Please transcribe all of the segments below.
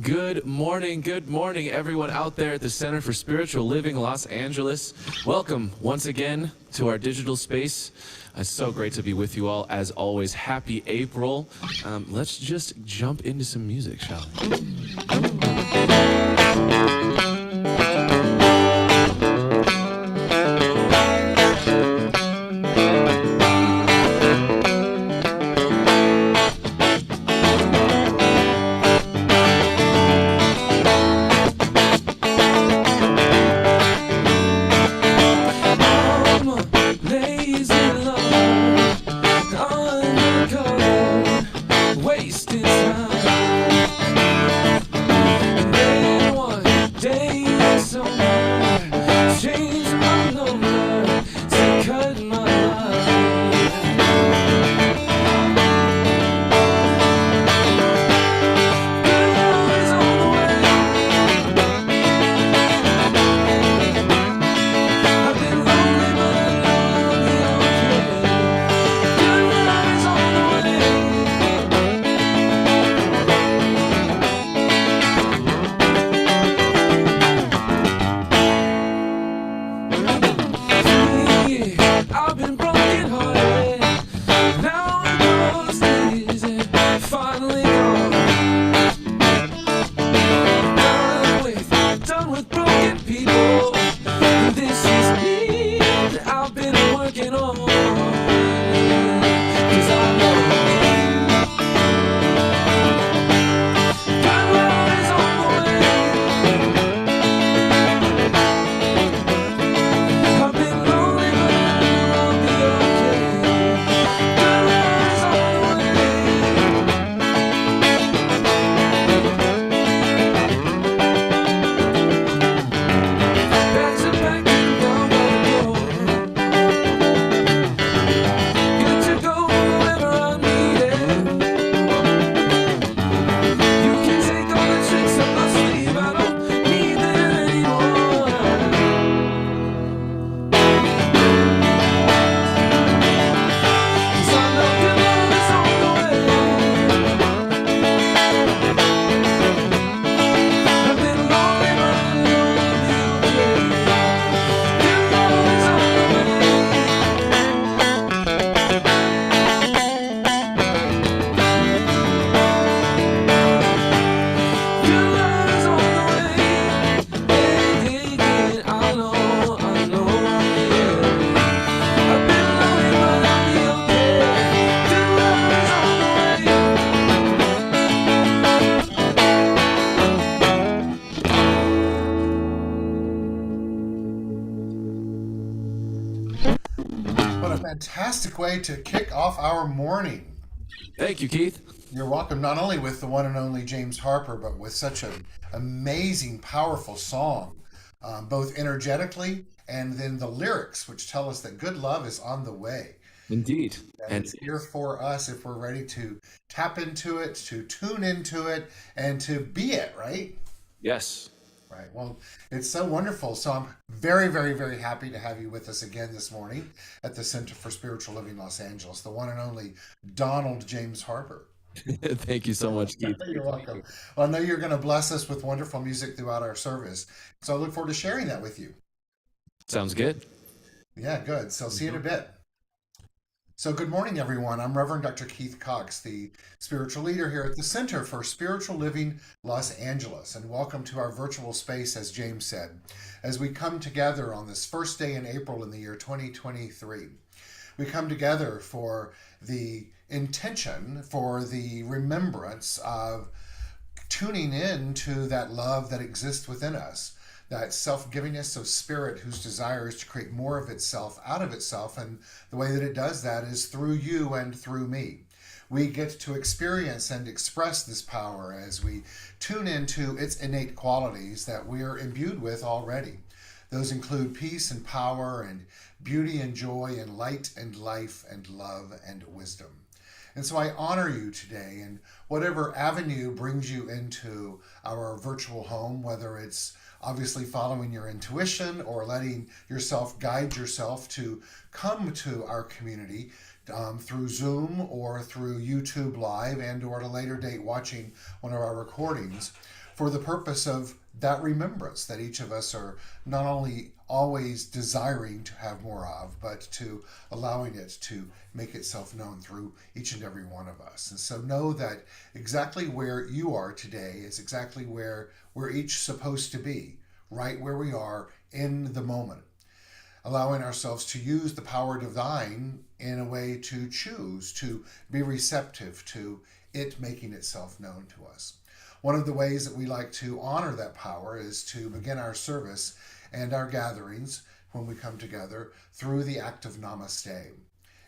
Good morning, everyone out there at the Center for Spiritual Living, Los Angeles. Welcome once again to our digital space. It's so great to be with you all. As always, happy April. Let's just jump into some music, shall we? Fantastic way to kick off our morning. Thank you, Keith. You're welcome, not only with the one and only James Harper, but with such an amazing, powerful song, both energetically and then the lyrics, which tell us that good love is on the way. Indeed. And it's here for us if we're ready to tap into it, to tune into it, and to be it, right? Yes. Right. Well, it's so wonderful. So I'm very, very, very happy to have you with us again this morning at the Center for Spiritual Living Los Angeles, the one and only Donald James Harper. Thank you so much, Keith. You're welcome. Well, I know you're going to bless us with wonderful music throughout our service. So I look forward to sharing that with you. Sounds good. Yeah, good. So see you in a bit. So good morning, everyone. I'm Reverend Dr. Keith Cox, the spiritual leader here at the Center for Spiritual Living Los Angeles, and welcome to our virtual space, as James said, as we come together on this first day in April in the year 2023. We come together for the intention, for the remembrance of tuning in to that love that exists within us, that self-givingness of spirit whose desire is to create more of itself out of itself. And the way that it does that is through you and through me. We get to experience and express this power as we tune into its innate qualities that we're imbued with already. Those include peace and power and beauty and joy and light and life and love and wisdom. And so I honor you today in whatever avenue brings you into our virtual home, whether it's obviously following your intuition or letting yourself guide yourself to come to our community through Zoom or through YouTube Live and or at a later date watching one of our recordings. for the purpose of that remembrance that each of us are not only always desiring to have more of, but to allowing it to make itself known through each and every one of us. And so know that exactly where you are today is exactly where we're each supposed to be, right where we are in the moment, allowing ourselves to use the power divine in a way to choose to be receptive to it making itself known to us. One of the ways that we like to honor that power is to begin our service and our gatherings when we come together through the act of namaste.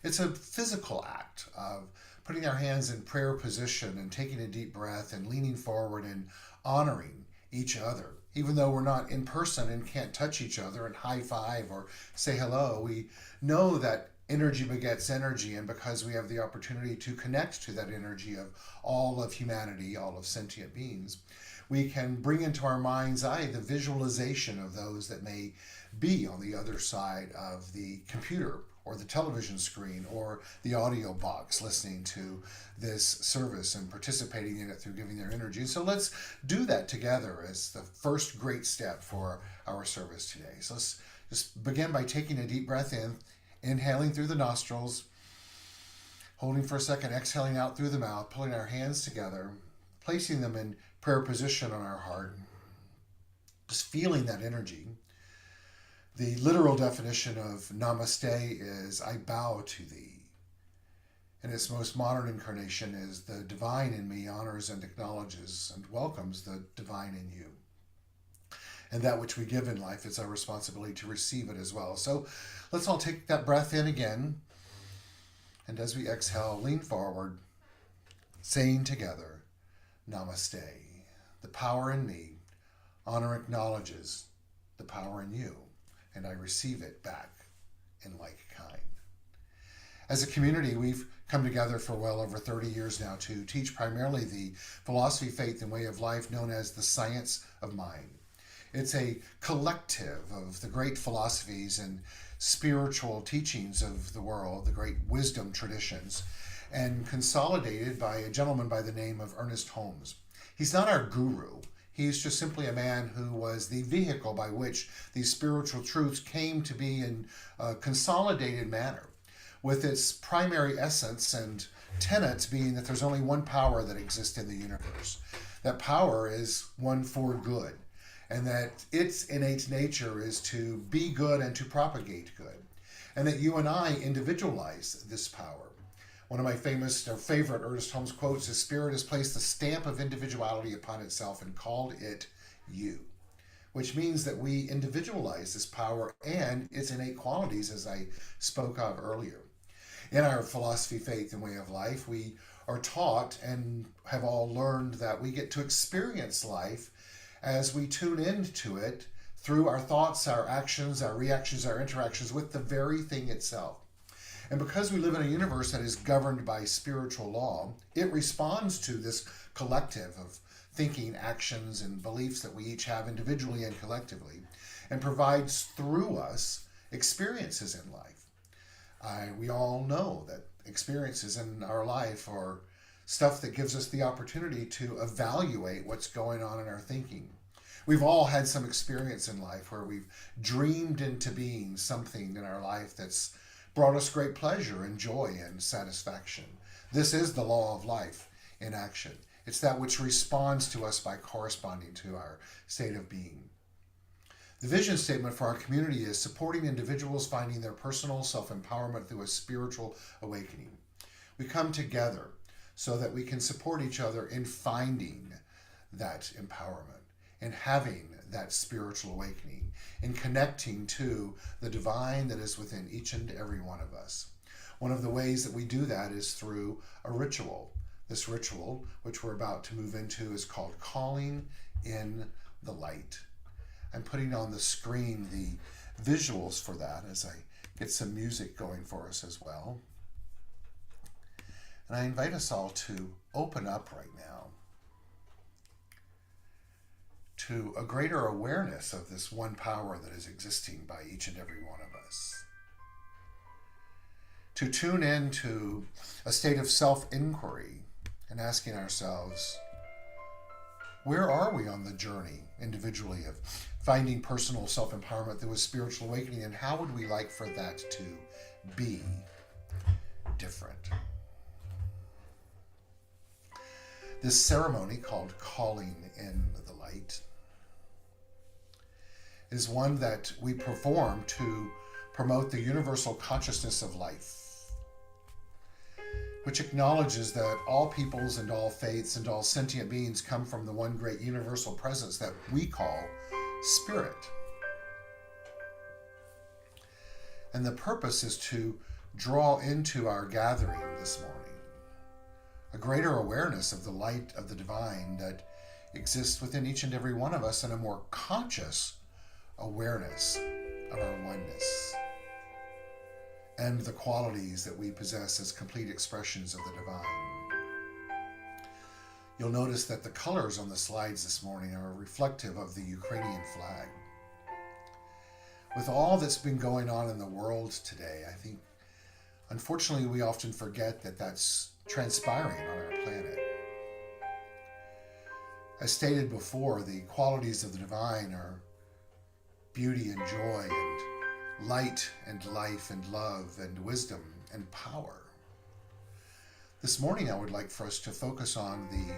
It's a physical act of putting our hands in prayer position and taking a deep breath and leaning forward and honoring each other. Even though we're not in person and can't touch each other and high five or say hello, we know that energy begets energy, and because we have the opportunity to connect to that energy of all of humanity, all of sentient beings, we can bring into our mind's eye the visualization of those that may be on the other side of the computer or the television screen or the audio box listening to this service and participating in it through giving their energy. And so let's do that together as the first great step for our service today. So let's just begin by taking a deep breath in, inhaling through the nostrils, holding for a second, exhaling out through the mouth, pulling our hands together, placing them in prayer position on our heart, just feeling that energy. The literal definition of namaste is I bow to thee. In its most modern incarnation is the divine in me honors and acknowledges and welcomes the divine in you. And that which we give in life, it's our responsibility to receive it as well. So let's all take that breath in again. And as we exhale, lean forward, saying together, Namaste. The power in me, honor acknowledges the power in you, and I receive it back in like kind. As a community, we've come together for well over 30 years now to teach primarily the philosophy, faith, and way of life known as the science of mind. It's a collective of the great philosophies and spiritual teachings of the world, the great wisdom traditions, and consolidated by a gentleman by the name of Ernest Holmes. He's not our guru. He's just simply a man who was the vehicle by which these spiritual truths came to be in a consolidated manner, with its primary essence and tenets being that there's only one power that exists in the universe. That power is one for good, and that its innate nature is to be good and to propagate good, and that you and I individualize this power. One of my favorite Ernest Holmes quotes is, "Spirit has placed the stamp of individuality upon itself and called it you," which means that we individualize this power and its innate qualities, as I spoke of earlier. In our philosophy, faith, and way of life, we are taught and have all learned that we get to experience life as we tune into it through our thoughts, our actions, our reactions, our interactions with the very thing itself. And because we live in a universe that is governed by spiritual law, it responds to this collective of thinking, actions, and beliefs that we each have individually and collectively, and provides through us experiences in life. We all know that experiences in our life are stuff that gives us the opportunity to evaluate what's going on in our thinking. We've all had some experience in life where we've dreamed into being something in our life that's brought us great pleasure and joy and satisfaction. This is the law of life in action. It's that which responds to us by corresponding to our state of being. The vision statement for our community is supporting individuals finding their personal self-empowerment through a spiritual awakening. We come together so that we can support each other in finding that empowerment, in having that spiritual awakening, in connecting to the divine that is within each and every one of us. One of the ways that we do that is through a ritual. This ritual, which we're about to move into, is called Calling in the Light. I'm putting on the screen the visuals for that as I get some music going for us as well. And I invite us all to open up right now to a greater awareness of this one power that is existing by each and every one of us. To tune in to a state of self-inquiry and asking ourselves, Where are we on the journey individually of finding personal self-empowerment through a spiritual awakening, and how would we like for that to be different? This ceremony, called calling in the light, is one that we perform to promote the universal consciousness of life, which acknowledges that all peoples and all faiths and all sentient beings come from the one great universal presence that we call Spirit. And the purpose is to draw into our gathering this morning a greater awareness of the light of the divine that exists within each and every one of us, and a more conscious awareness of our oneness and the qualities that we possess as complete expressions of the divine. You'll notice that the colors on the slides this morning are reflective of the Ukrainian flag. With all that's been going on in the world today, I think, unfortunately, we often forget that that's transpiring on our planet. As stated before, the qualities of the divine are beauty and joy and light and life and love and wisdom and power. This morning, I would like for us to focus on the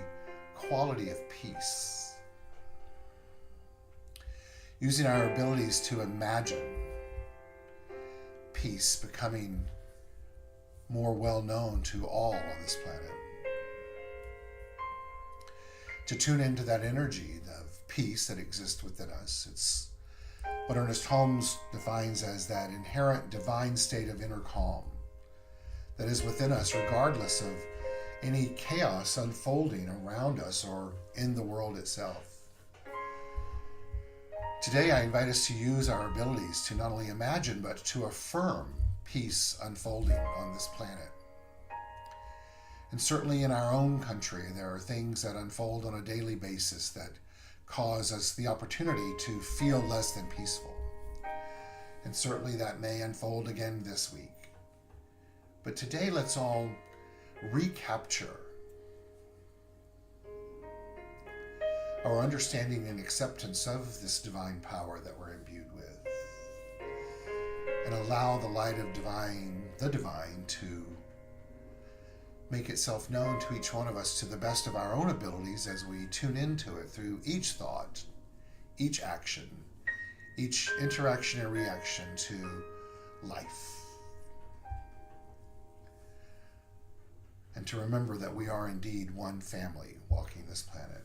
quality of peace, using our abilities to imagine peace becoming more well known to all on this planet. To tune into that energy of peace that exists within us. It's what Ernest Holmes defines as that inherent divine state of inner calm that is within us, regardless of any chaos unfolding around us or in the world itself. Today, I invite us to use our abilities to not only imagine, but to affirm peace unfolding on this planet. And certainly in our own country, there are things that unfold on a daily basis that cause us the opportunity to feel less than peaceful. And certainly that may unfold again this week. But today, let's all recapture our understanding and acceptance of this divine power that we're imbued with, and allow the light of the divine to make itself known to each one of us to the best of our own abilities as we tune into it through each thought, each action, each interaction and reaction to life. And to remember that we are indeed one family walking this planet.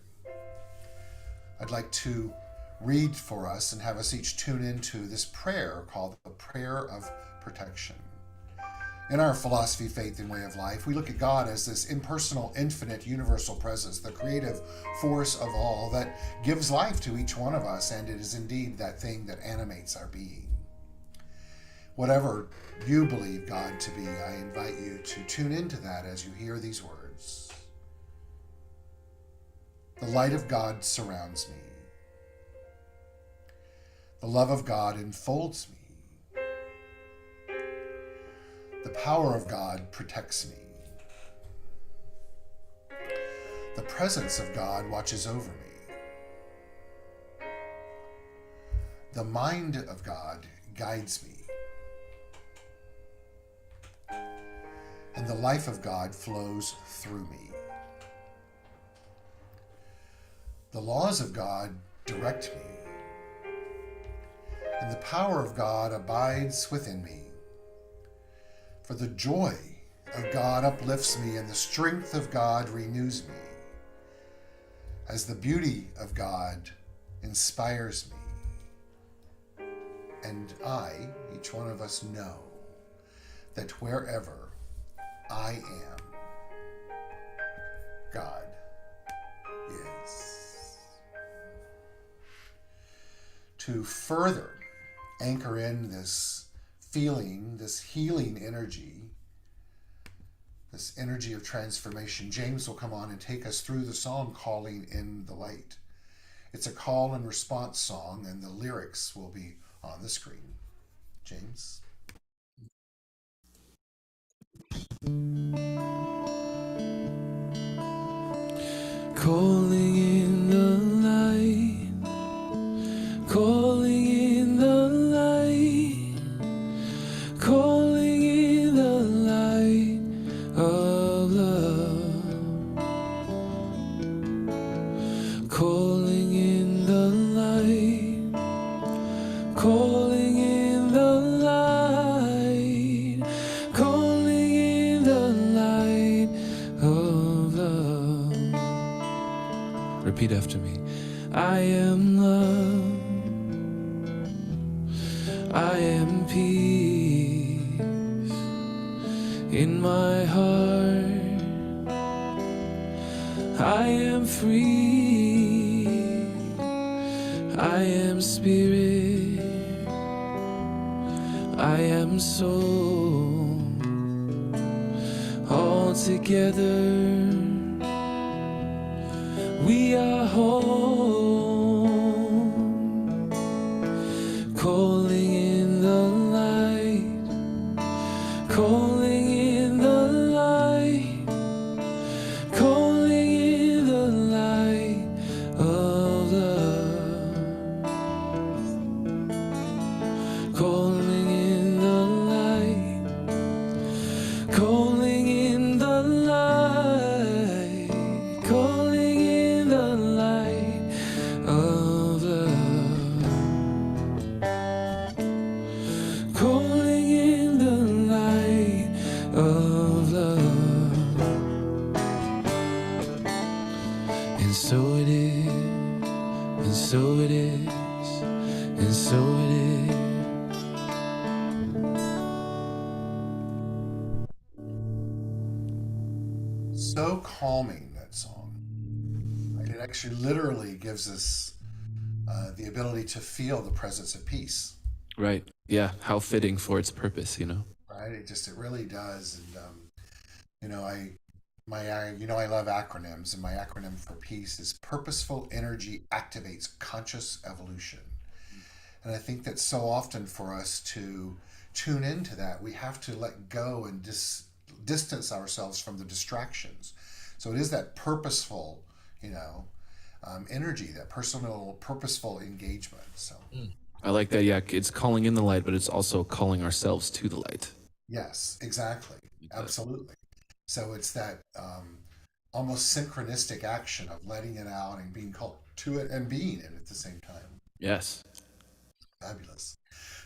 I'd like to read for us and have us each tune into this prayer called the Prayer of Protection. In our philosophy, faith, and way of life, we look at God as this impersonal, infinite, universal presence, the creative force of all that gives life to each one of us, and it is indeed that thing that animates our being. Whatever you believe God to be, I invite you to tune into that as you hear these words. The light of God surrounds me. The love of God enfolds me. The power of God protects me. The presence of God watches over me. The mind of God guides me. And the life of God flows through me. The laws of God direct me. And the power of God abides within me. For the joy of God uplifts me, and the strength of God renews me, as the beauty of God inspires me. And I, each one of us, know that wherever I am, God is. To further anchor in this feeling, this healing energy, this energy of transformation, James will come on and take us through the song Calling in the Light. It's a call and response song, and the lyrics will be on the screen. James? Calling in the Repeat after me. I am love. I am peace in my heart. I am free. I am spirit. I am soul. All together we are home. Calling in the light. Calling in the light. Calling in the light of love. Calling in the light. Calling in the light. Calling in the light of love. Calling in the light of love. And so it is, and so it is, and so it is. So calming, that song. It actually literally gives us the ability to feel the presence of peace, Right. Yeah. How fitting for its purpose, you know? right? It really does. And I love acronyms, and my acronym for peace is Purposeful Energy Activates Conscious Evolution. And I think that so often for us to tune into that, we have to let go and distance ourselves from the distractions. So it is that purposeful, energy, that personal, purposeful engagement. So I like that. Yeah. It's calling in the light, but it's also calling ourselves to the light. yes, exactly, absolutely. So it's that almost synchronistic action of letting it out and being called to it and being it at the same time. Yes. Fabulous.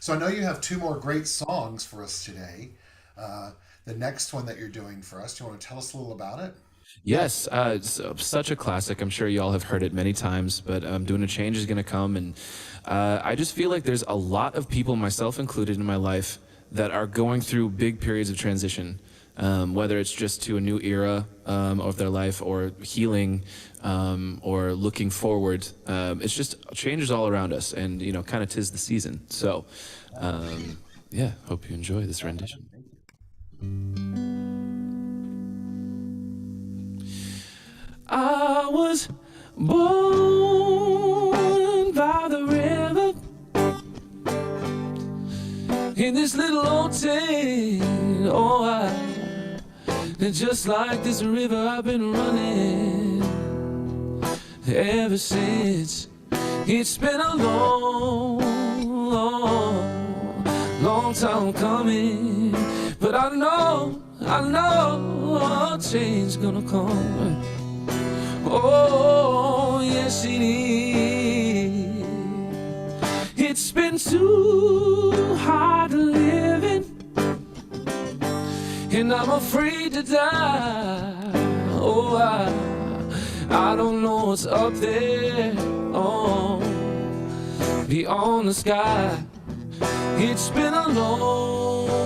So I know you have two more great songs for us today. The next one that you're doing for us, do you want to tell us a little about it? Yes, it's such a classic. I'm sure you all have heard it many times, but Doing a Change is going to come. And I just feel like there's a lot of people, myself included, in my life that are going through big periods of transition, whether it's just to a new era of their life or healing or looking forward. It's just changes all around us, and, kind of 'tis the season. So, yeah, hope you enjoy this rendition. I was born by the river in this little old town. Oh, and just like this river, I've been running ever since. It's been a long, long, long time coming, but I know a change gonna come. Oh, yes it is. It's been too hard living, and I'm afraid to die. Oh, I don't know what's up there, oh, beyond the sky. It's been a long,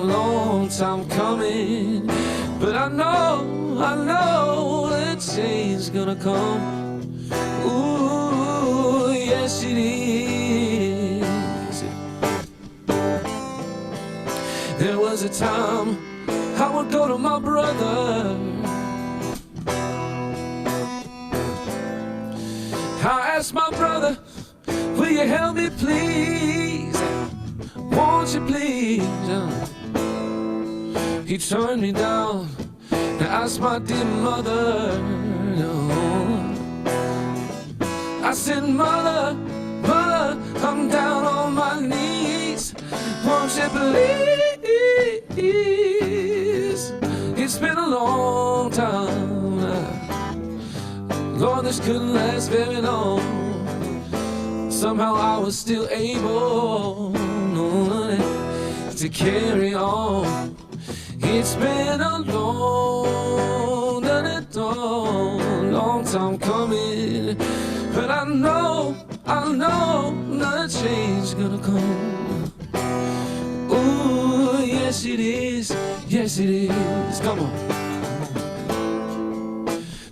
long time coming, but I know that change's gonna come. Ooh, yes it is. There was a time I would go to my brother. I asked my brother, will you help me please? Won't you please? He turned me down. I asked my dear mother, I said, Mother, I'm down on my knees. Won't you please? It's been a long time. Lord, this couldn't last very long. Somehow I was still able to carry on. It's been a long time coming. But I know another change gonna come. Ooh, yes it is, yes it is. Come on.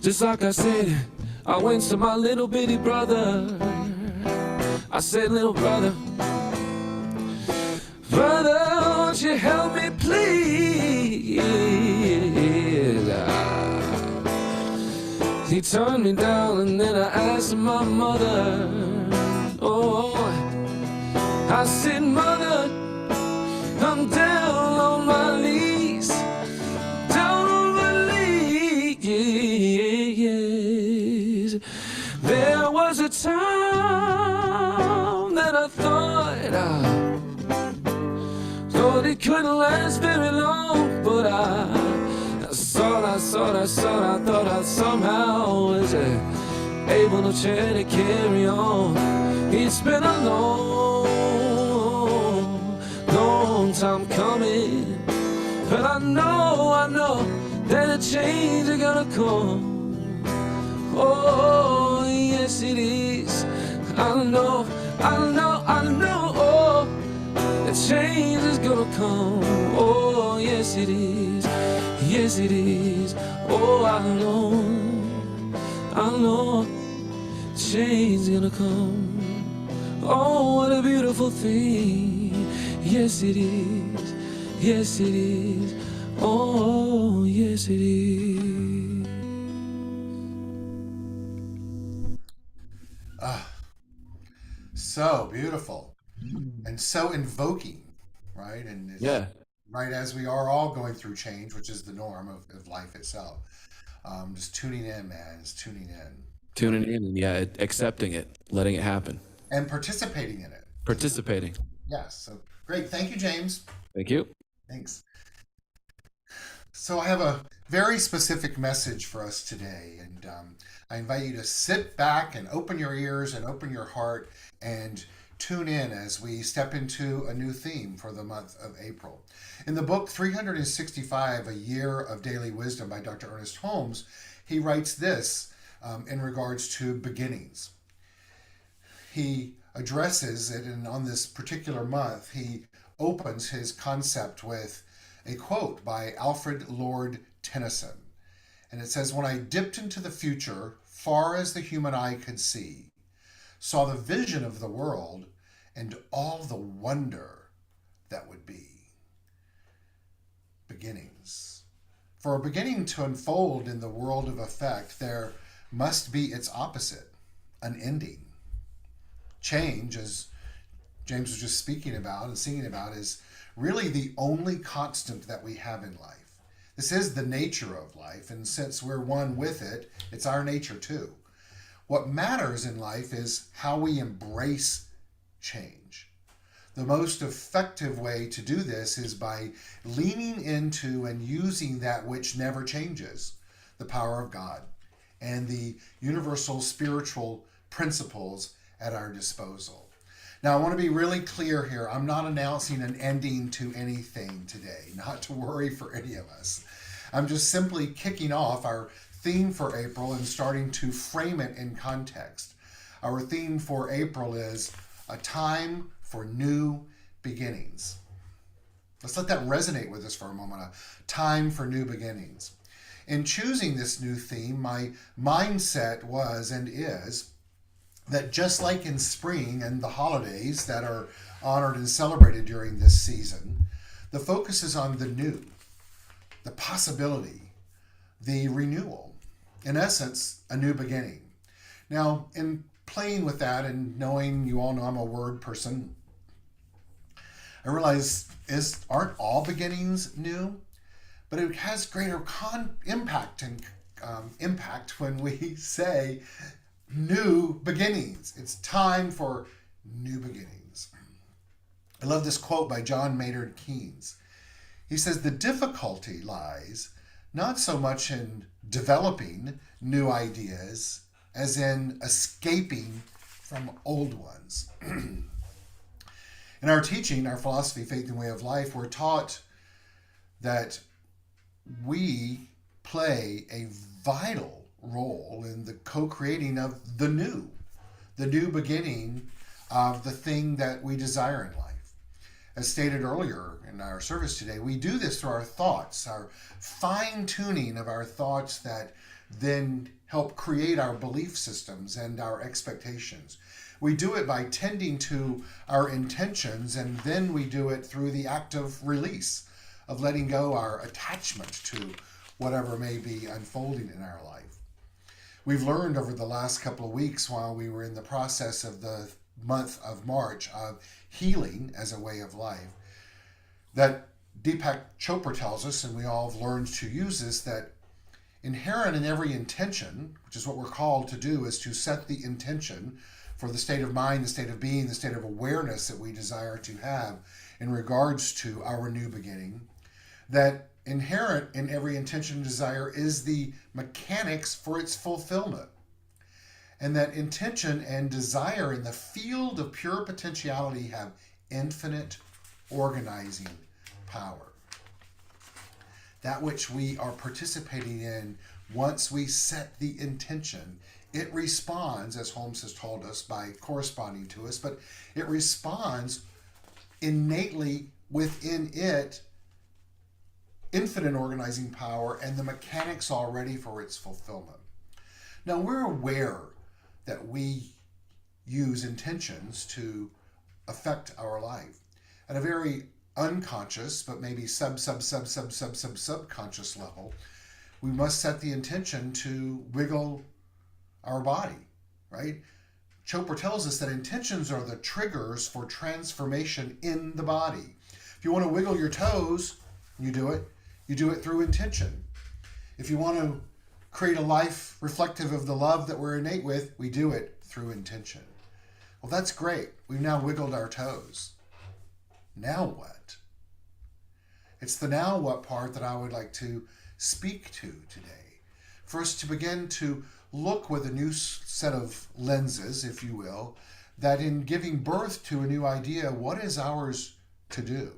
Just like I said, I went to my little bitty brother. I said, little brother, won't you help me please? He turned me down and then I asked my mother. Oh, I said, mother, I'm down on my knees, down on my knees. There was a time that I thought it couldn't last very long, but I thought I somehow was able to try to carry on. It's been a long time coming, but I know that a change is gonna come. Oh, yes it is. I know, oh, the change is gonna come. Oh, yes it is. Yes it is. Oh, I know, change is gonna come. Oh, what a beautiful thing. Yes it is. Yes it is. Oh, yes it is. So beautiful and so invoking, right? And it's, Yeah. right as we are all going through change, which is the norm of life itself. Just tuning in, man, just tuning in Tuning in and accepting it, letting it happen, and participating in it. participating. Yes. So great. Thank you, James. Thank you. Thanks. So I have a very specific message for us today, and I invite you to sit back and open your ears and open your heart and tune in as we step into a new theme for the month of April. In the book 365, A Year of Daily Wisdom by Dr. Ernest Holmes, he writes this in regards to beginnings. He addresses it, and on this particular month, he opens his concept with a quote by Alfred Lord Tennyson. And it says, "When I dipped into the future, far as the human eye could see, saw the vision of the world and all the wonder that would be." Beginnings. For a beginning to unfold in the world of effect, there must be its opposite, an ending. Change, as James was just speaking about and singing about, is really the only constant that we have in life. This is the nature of life, and since we're one with it, it's our nature too. What matters in life is how we embrace change. The most effective way to do this is by leaning into and using that which never changes, the power of God and the universal spiritual principles at our disposal. Now, I want to be really clear here. I'm not announcing an ending to anything today, not to worry for any of us. I'm just simply kicking off our theme for April and starting to frame it in context. Our theme for April is a time for new beginnings. Let's let that resonate with us for a moment. A time for new beginnings. In choosing this new theme, my mindset was and is that just like in spring and the holidays that are honored and celebrated during this season, the focus is on the new, the possibility, the renewal. In essence, a new beginning. Now, in playing with that and knowing, you all know I'm a word person, I realize aren't all beginnings new? But it has greater impact when we say new beginnings. It's time for new beginnings. I love this quote by John Maynard Keynes. He says, "The difficulty lies not so much in developing new ideas as in escaping from old ones." In our teaching, our philosophy, faith, and way of life, we're taught that we play a vital role in the co-creating of the new beginning of the thing that we desire in life. As stated earlier in our service today, we do this through our thoughts, our fine-tuning of our thoughts that then help create our belief systems and our expectations. We do it by tending to our intentions, and then we do it through the act of release, of letting go our attachment to whatever may be unfolding in our life. We've learned over the last couple of weeks while we were in the process of the month of March of healing as a way of life, that Deepak Chopra tells us, and we all have learned to use this, that inherent in every intention, which is what we're called to do, is to set the intention for the state of mind, the state of being, the state of awareness that we desire to have in regards to our new beginning. That inherent in every intention and desire is the mechanics for its fulfillment. And that intention and desire in the field of pure potentiality have infinite organizing power. That which we are participating in, once we set the intention, it responds, as Holmes has told us, by corresponding to us, but it responds innately within it, infinite organizing power and the mechanics already for its fulfillment. Now, we're aware that we use intentions to affect our life at a very unconscious, but maybe subconscious level. We must set the intention to wiggle our body, right? Chopra tells us that intentions are the triggers for transformation in the body. If you want to wiggle your toes, you do it through intention. If you want to create a life reflective of the love that we're innate with, we do it through intention. Well, that's great. We've now wiggled our toes. Now what? It's the now what part that I would like to speak to today. For us to begin to look with a new set of lenses, if you will, that in giving birth to a new idea, what is ours to do?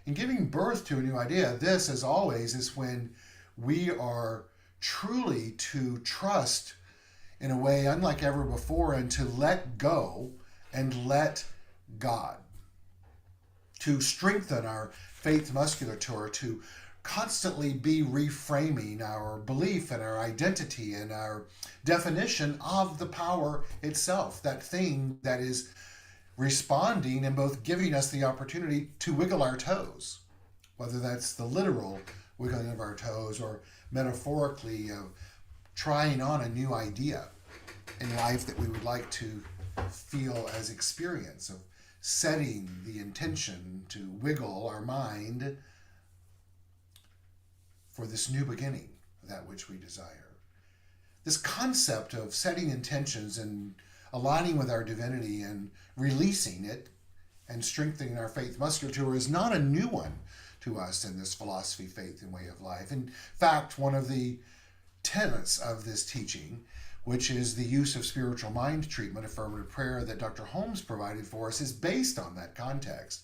In giving birth to a new idea, this, as always, is when we are truly to trust in a way unlike ever before and to let go and let God. To strengthen our faith musculature, to constantly be reframing our belief and our identity and our definition of the power itself, that thing that is responding and both giving us the opportunity to wiggle our toes, whether that's the literal wiggling of our toes or metaphorically of trying on a new idea in life that we would like to feel as experience, of setting the intention to wiggle our mind for this new beginning, that which we desire. This concept of setting intentions and aligning with our divinity and releasing it and strengthening our faith musculature is not a new one to us in this philosophy, faith, and way of life. In fact, one of the tenets of this teaching, which is the use of spiritual mind treatment, affirmative prayer, that Dr. Holmes provided for us, is based on that context.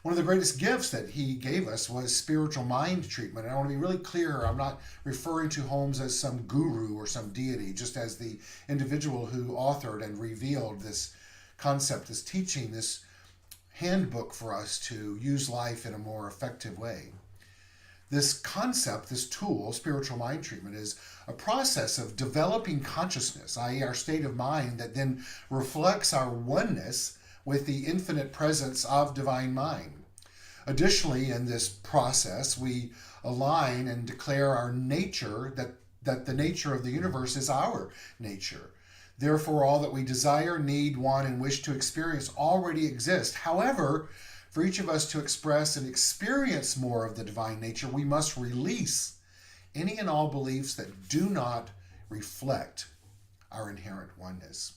One of the greatest gifts that he gave us was spiritual mind treatment. And I want to be really clear, I'm not referring to Holmes as some guru or some deity, just as the individual who authored and revealed this concept, this teaching, this handbook for us to use life in a more effective way. This concept, this tool, spiritual mind treatment, is a process of developing consciousness, i.e. our state of mind that then reflects our oneness with the infinite presence of divine mind. Additionally, in this process, we align and declare our nature, that the nature of the universe is our nature. Therefore, all that we desire, need, want, and wish to experience already exist. However, for each of us to express and experience more of the divine nature, we must release any and all beliefs that do not reflect our inherent oneness.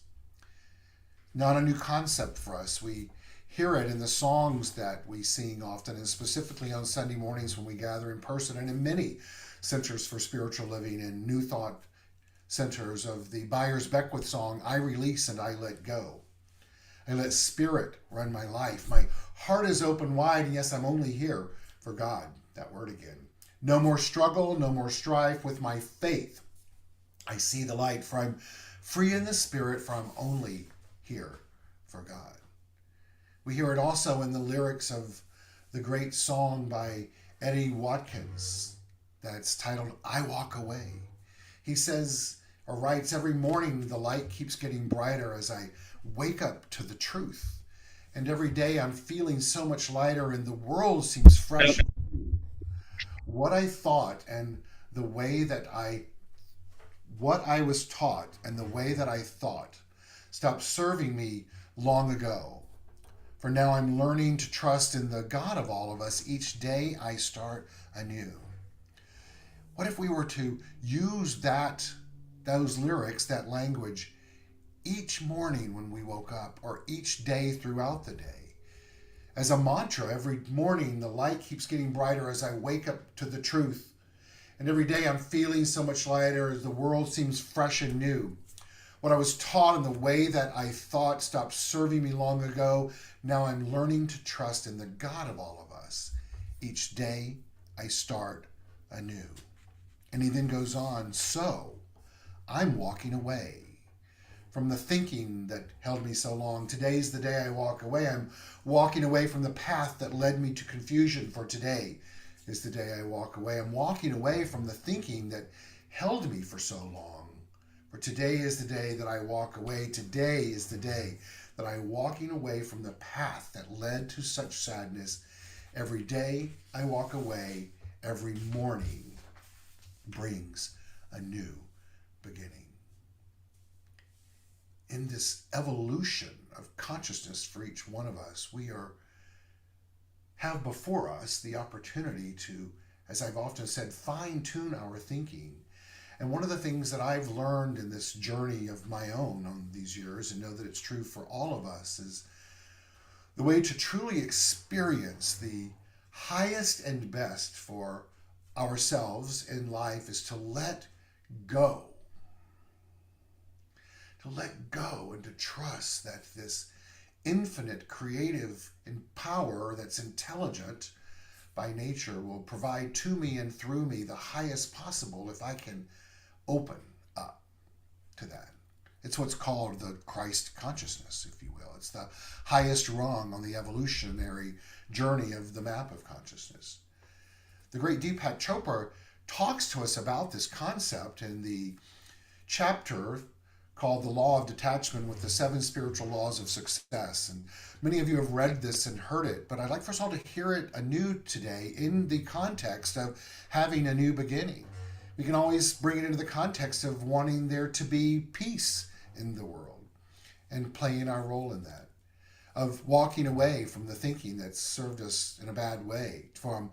Not a new concept for us. We hear it in the songs that we sing often, and specifically on Sunday mornings when we gather in person, and in many centers for spiritual living and New Thought centers of the Byers Beckwith song, I release and I let go. I let spirit run my life. My heart is open wide, and yes, I'm only here for God. That word again. No more struggle, no more strife with my faith. I see the light, for I'm free in the spirit, for I'm only here for God. We hear it also in the lyrics of the great song by Eddie Watkins that's titled, I Walk Away. He says, or writes, every morning the light keeps getting brighter as I wake up to the truth. And every day I'm feeling so much lighter and the world seems fresh. What I thought and the way that what I was taught and the way that I thought stopped serving me long ago. For now I'm learning to trust in the God of all of us. Each day I start anew. What if we were to use those lyrics, that language, each morning when we woke up, or each day throughout the day? As a mantra, every morning the light keeps getting brighter as I wake up to the truth. And every day I'm feeling so much lighter as the world seems fresh and new. What I was taught and the way that I thought stopped serving me long ago. Now I'm learning to trust in the God of all of us. Each day I start anew. And he then goes on, so I'm walking away from the thinking that held me so long. Today's the day I walk away. I'm walking away from the path that led me to confusion, for today is the day I walk away. I'm walking away from the thinking that held me for so long. For today is the day that I walk away. Today is the day that I'm walking away from the path that led to such sadness. Every day I walk away. Every morning brings a new beginning. In this evolution of consciousness for each one of us, we have before us the opportunity to, as I've often said, fine-tune our thinking. And one of the things that I've learned in this journey of my own on these years, and know that it's true for all of us, is the way to truly experience the highest and best for ourselves in life is to let go. To let go and to trust that this infinite creative power that's intelligent by nature will provide to me and through me the highest possible if I can open up to that. It's what's called the Christ consciousness, if you will. It's the highest rung on the evolutionary journey of the map of consciousness. The great Deepak Chopra talks to us about this concept in the chapter called The Law of Detachment with the 7 Spiritual Laws of Success. And many of you have read this and heard it, but I'd like for us all to hear it anew today in the context of having a new beginning. We can always bring it into the context of wanting there to be peace in the world and playing our role in that, of walking away from the thinking that served us in a bad way, from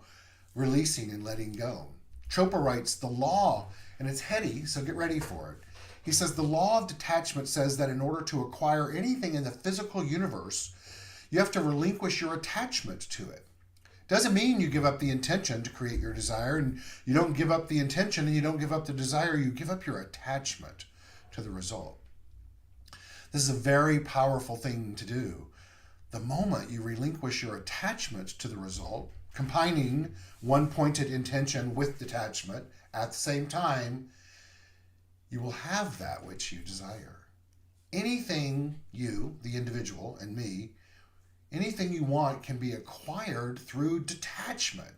releasing and letting go. Chopra writes, the law, and it's heady, so get ready for it. He says, the law of detachment says that in order to acquire anything in the physical universe, you have to relinquish your attachment to it. Doesn't mean you give up the intention to create your desire, and you don't give up the intention and you don't give up the desire, you give up your attachment to the result. This is a very powerful thing to do. The moment you relinquish your attachment to the result, combining one-pointed intention with detachment at the same time, you will have that which you desire. Anything you, the individual, and me, anything you want can be acquired through detachment,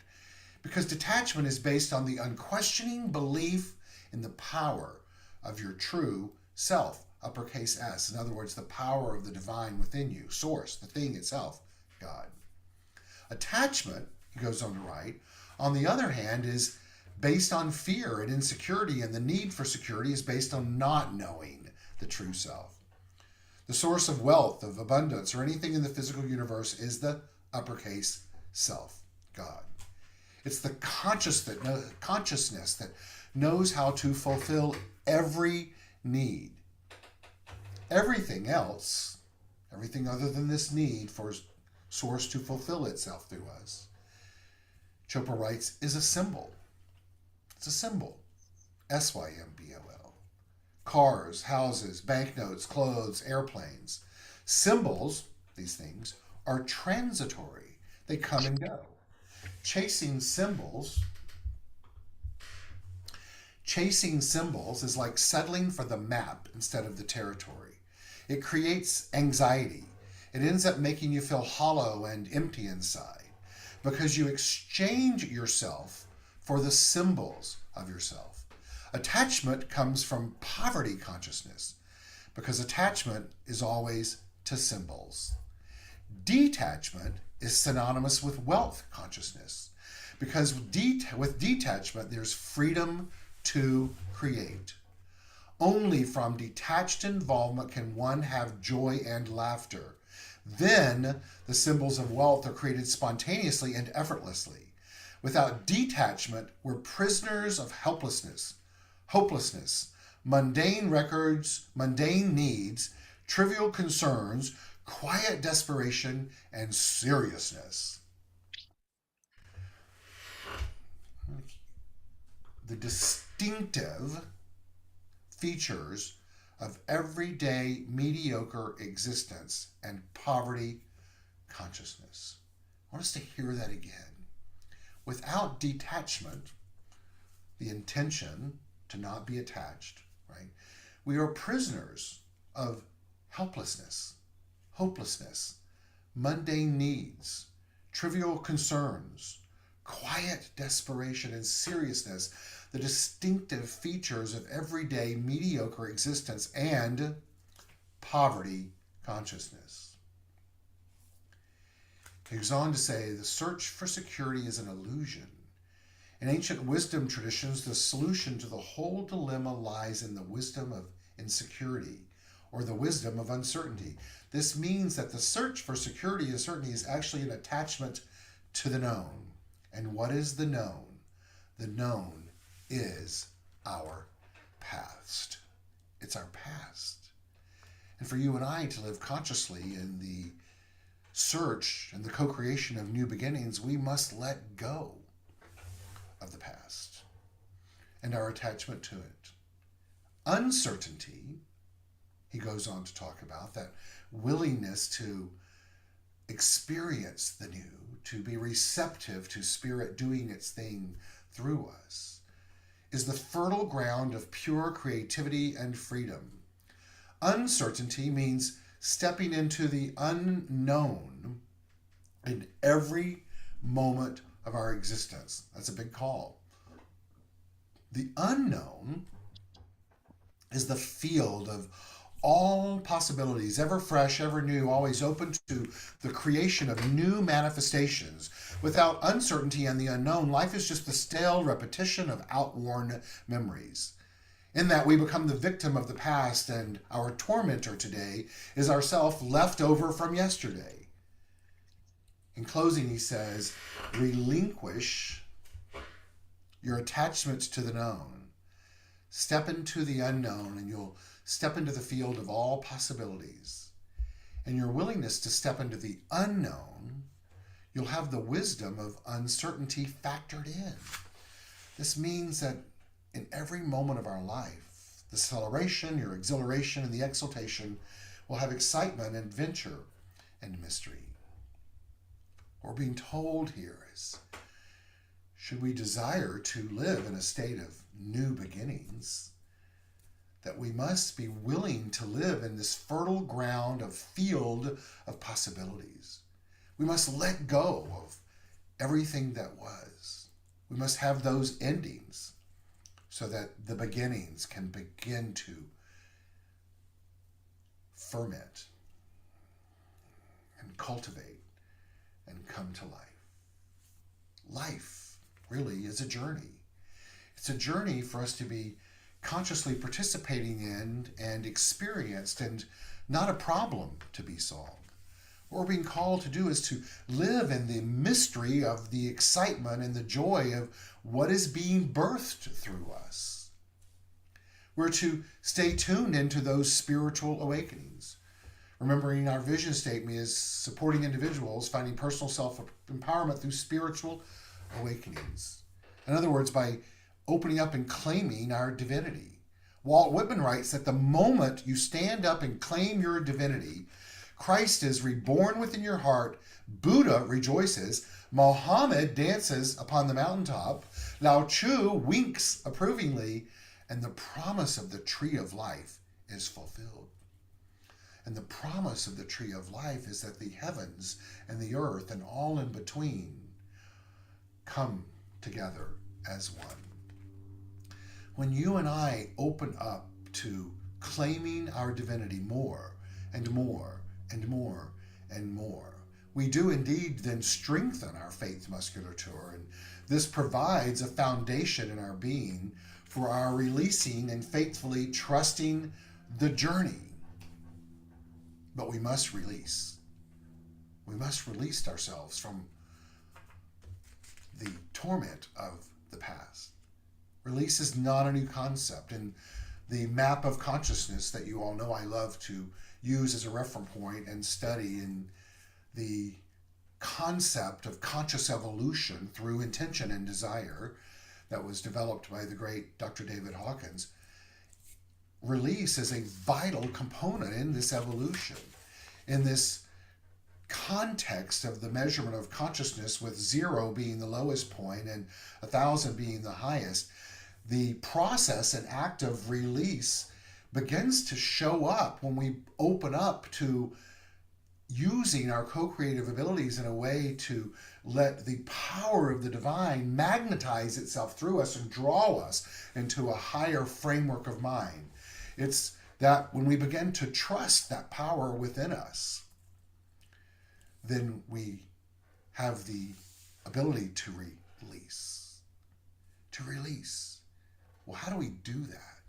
because detachment is based on the unquestioning belief in the power of your true self, uppercase S. In other words, the power of the divine within you, source, the thing itself, God. Attachment, he goes on to write, on the other hand, is based on fear and insecurity, and the need for security is based on not knowing the true self. The source of wealth, of abundance, or anything in the physical universe is the uppercase self, God. It's the consciousness that knows how to fulfill every need. Everything else, everything other than this need for source to fulfill itself through us, Chopra writes, is a symbol. It's a symbol. S-Y-M-B-O-L. Cars, houses, banknotes, clothes, airplanes. Symbols, these things, are transitory. They come and go. Chasing Chasing symbols is like settling for the map instead of the territory. It creates anxiety. It ends up making you feel hollow and empty inside because you exchange yourself for the symbols of yourself. Attachment comes from poverty consciousness because attachment is always to symbols. Detachment is synonymous with wealth consciousness because with detachment there's freedom to create. Only from detached involvement can one have joy and laughter. Then the symbols of wealth are created spontaneously and effortlessly. Without detachment, we're prisoners of helplessness, hopelessness, mundane records, mundane needs, trivial concerns, quiet desperation, and seriousness. The distinctive features of everyday mediocre existence and poverty consciousness. I want us to hear that again. Without detachment, the intention to not be attached, right? We are prisoners of helplessness, hopelessness, mundane needs, trivial concerns, quiet desperation and seriousness, the distinctive features of everyday mediocre existence and poverty consciousness. He goes on to say, the search for security is an illusion. In ancient wisdom traditions, the solution to the whole dilemma lies in the wisdom of insecurity or the wisdom of uncertainty. This means that the search for security and certainty is actually an attachment to the known. And what is the known? The known is our past. It's our past. And for you and I to live consciously in the search and the co-creation of new beginnings, we must let go of the past and our attachment to it. Uncertainty, he goes on to talk about, that willingness to experience the new, to be receptive to Spirit doing its thing through us, is the fertile ground of pure creativity and freedom. Uncertainty means stepping into the unknown in every moment of our existence. That's a big call. The unknown is the field of all possibilities, ever fresh, ever new, always open to the creation of new manifestations. Without uncertainty and the unknown, life is just the stale repetition of outworn memories. In that we become the victim of the past, and our tormentor today is ourself left over from yesterday. In closing, he says, relinquish your attachment to the known. Step into the unknown, and you'll step into the field of all possibilities. And your willingness to step into the unknown, you'll have the wisdom of uncertainty factored in. This means that in every moment of our life, the acceleration, your exhilaration, and the exaltation will have excitement, adventure, and mystery. What we're being told here is, should we desire to live in a state of new beginnings, that we must be willing to live in this fertile ground of field of possibilities. We must let go of everything that was. We must have those endings so that the beginnings can begin to ferment and cultivate and come to life. Life really is a journey. It's a journey for us to be consciously participating in and experienced, and not a problem to be solved. What we're being called to do is to live in the mystery of the excitement and the joy of what is being birthed through us. We're to stay tuned into those spiritual awakenings. Remembering our vision statement is supporting individuals finding personal self-empowerment through spiritual awakenings. In other words, by opening up and claiming our divinity. Walt Whitman writes that the moment you stand up and claim your divinity, Christ is reborn within your heart, Buddha rejoices, Mohammed dances upon the mountaintop, Lao Tzu winks approvingly, and the promise of the tree of life is fulfilled. And the promise of the tree of life is that the heavens and the earth and all in between come together as one. When you and I open up to claiming our divinity more and more and more and more, we do indeed then strengthen our faith musculature, and this provides a foundation in our being for our releasing and faithfully trusting the journey. But we must release. We must release ourselves from the torment of the past. Release is not a new concept, and the map of consciousness that you all know I love to use as a reference point and study in the concept of conscious evolution through intention and desire that was developed by the great Dr. David Hawkins. Release is a vital component in this evolution, in this context of the measurement of consciousness, with 0 being the lowest point and 1,000 being the highest. The process and act of release begins to show up when we open up to using our co-creative abilities in a way to let the power of the divine magnetize itself through us and draw us into a higher framework of mind. It's that when we begin to trust that power within us, then we have the ability to release. To release. Well, how do we do that?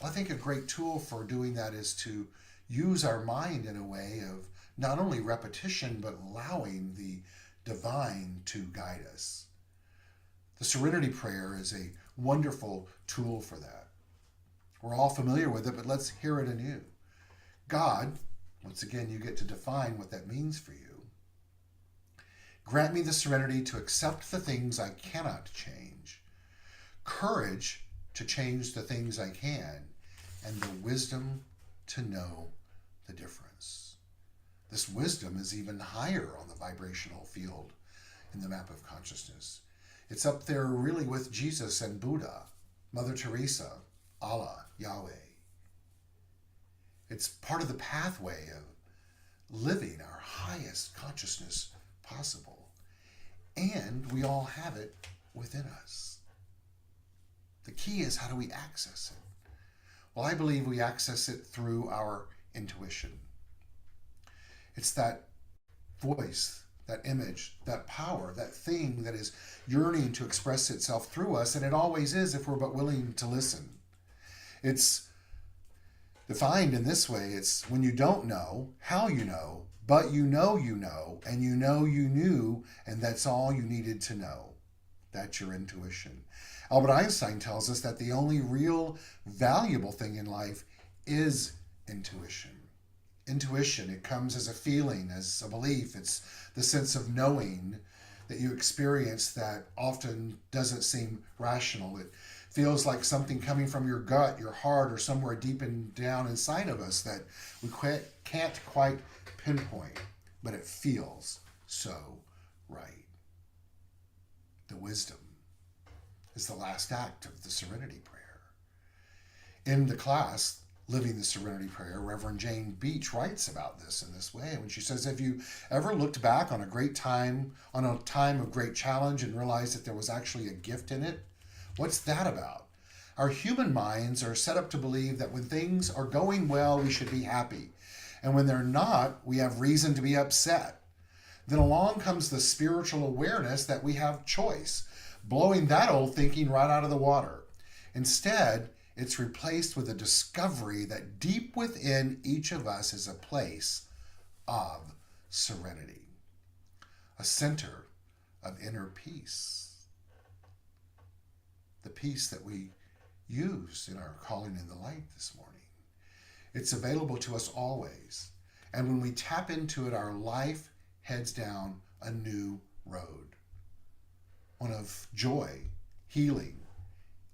Well, I think a great tool for doing that is to use our mind in a way of not only repetition, but allowing the divine to guide us. The Serenity Prayer is a wonderful tool for that. We're all familiar with it, but let's hear it anew. God, once again, you get to define what that means for you. Grant me the serenity to accept the things I cannot change, courage to change the things I can, and the wisdom to know the difference. This wisdom is even higher on the vibrational field in the map of consciousness. It's up there really with Jesus and Buddha, Mother Teresa, Allah, Yahweh. It's part of the pathway of living our highest consciousness possible. And we all have it within us. The key is, how do we access it? Well, I believe we access it through our intuition. It's that voice, that image, that power, that thing that is yearning to express itself through us, and it always is if we're but willing to listen. It's defined in this way. It's when you don't know how you know, but you know, and you know you knew, and that's all you needed to know. That's your intuition. Albert Einstein tells us that the only real valuable thing in life is intuition. Intuition, it comes as a feeling, as a belief. It's the sense of knowing that you experience that often doesn't seem rational. It feels like something coming from your gut, your heart, or somewhere deep down inside of us that we can't quite pinpoint, but it feels so right. The wisdom is the last act of the Serenity Prayer. In the class, Living the Serenity Prayer, Reverend Jane Beach writes about this in this way when she says, have you ever looked back on a time of great challenge and realized that there was actually a gift in it? What's that about? Our human minds are set up to believe that when things are going well, we should be happy. And when they're not, we have reason to be upset. Then along comes the spiritual awareness that we have choice, blowing that old thinking right out of the water. Instead, it's replaced with a discovery that deep within each of us is a place of serenity, a center of inner peace, the peace that we used in our calling in the light this morning. It's available to us always, and when we tap into it, our life heads down a new road, one of joy, healing,